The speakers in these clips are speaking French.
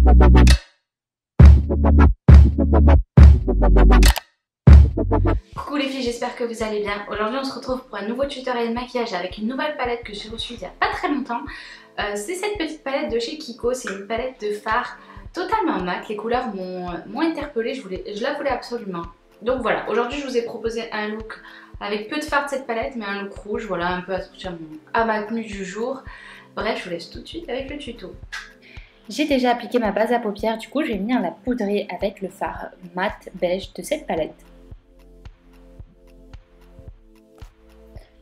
Coucou les filles, j'espère que vous allez bien. Aujourd'hui on se retrouve pour un nouveau tutoriel de maquillage avec une nouvelle palette que j'ai reçue il n'y a pas très longtemps. C'est cette petite palette de chez Kiko, c'est une palette de fard totalement mat. Les couleurs m'ont interpellée, je la voulais absolument. Donc voilà, aujourd'hui je vous ai proposé un look avec peu de fard de cette palette, mais un look rouge, voilà, un peu associé à ma tenue du jour. Bref, je vous laisse tout de suite avec le tuto. J'ai déjà appliqué ma base à paupières, du coup je vais venir la poudrer avec le fard mat beige de cette palette.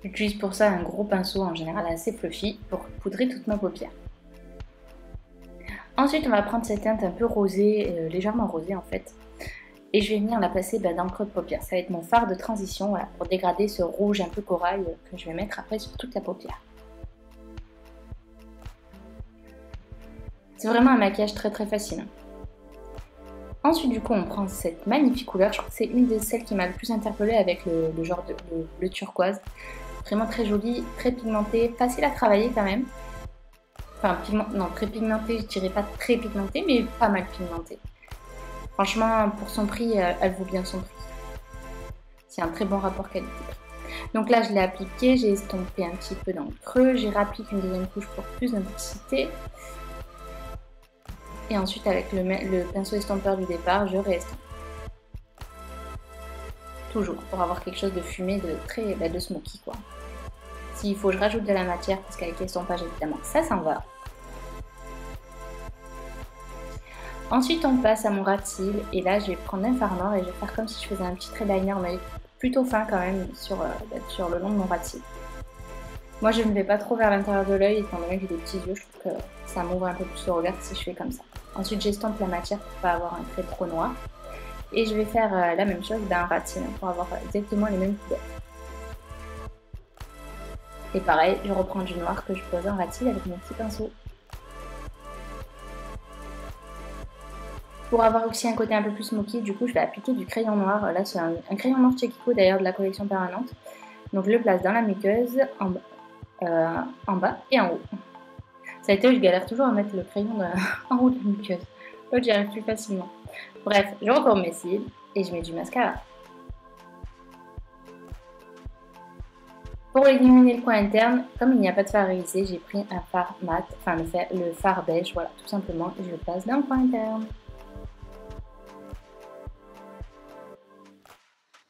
J'utilise pour ça un gros pinceau en général assez fluffy pour poudrer toutes mes paupières. Ensuite on va prendre cette teinte un peu rosée, légèrement rosée en fait. Et je vais venir la placer dans le creux de paupière. Ça va être mon fard de transition voilà, pour dégrader ce rouge un peu corail que je vais mettre après sur toute la paupière. C'est vraiment un maquillage très facile. Ensuite du coup on prend cette magnifique couleur, je crois que c'est une de celles qui m'a le plus interpellée avec le genre de bleu turquoise. Vraiment très jolie, très pigmentée, facile à travailler quand même. Enfin non, très pigmentée, je dirais pas très pigmentée mais pas mal pigmentée. Franchement pour son prix, elle vaut bien son prix. C'est un très bon rapport qualité-prix. Donc là je l'ai appliqué, j'ai estompé un petit peu dans le creux, j'ai réappliqué une deuxième couche pour plus d'intensité. Et ensuite avec le pinceau estompeur du départ, je réestompe. Toujours pour avoir quelque chose de fumé, de smoky quoi. S'il faut je rajoute de la matière parce qu'avec l'estompage évidemment ça s'en va. Ensuite on passe à mon ras de cils et là je vais prendre un fard noir et je vais faire comme si je faisais un petit trait liner mais plutôt fin quand même sur le long de mon ras de cils. Moi je ne vais pas trop vers l'intérieur de l'œil étant donné que j'ai des petits yeux, je trouve que ça m'ouvre un peu plus le regard si je fais comme ça. Ensuite j'estompe la matière pour ne pas avoir un trait trop noir. Et je vais faire la même chose d'un ras de cils pour avoir exactement les mêmes couleurs. Et pareil, je reprends du noir que je pose en ras de cils avec mon petit pinceau. Pour avoir aussi un côté un peu plus smoky, du coup je vais appliquer du crayon noir. Là c'est un crayon noir chez Kiko d'ailleurs de la collection permanente. Donc je le place dans la muqueuse, en bas et en haut. Ça a été, je galère toujours à mettre le crayon en haut de la muqueuse. L'autre j'y arrive plus facilement. Bref, je recourbe mes cils et je mets du mascara. Pour éliminer le coin interne, comme il n'y a pas de fard irisé, j'ai pris un fard mat, enfin le fard beige, voilà, tout simplement, et je le passe dans le coin interne.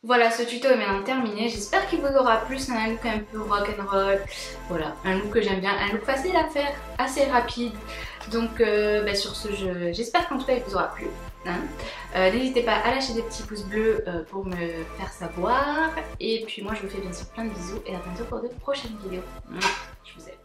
Voilà, ce tuto est maintenant terminé. J'espère qu'il vous aura plu. C'est un look un peu rock'n'roll. Voilà, un look que j'aime bien. Un look facile à faire, assez rapide. Donc sur ce, j'espère qu'en tout cas il vous aura plu. Hein. N'hésitez pas à lâcher des petits pouces bleus pour me faire savoir. Et puis moi je vous fais bien sûr plein de bisous et à bientôt pour de prochaines vidéos. Je vous aime.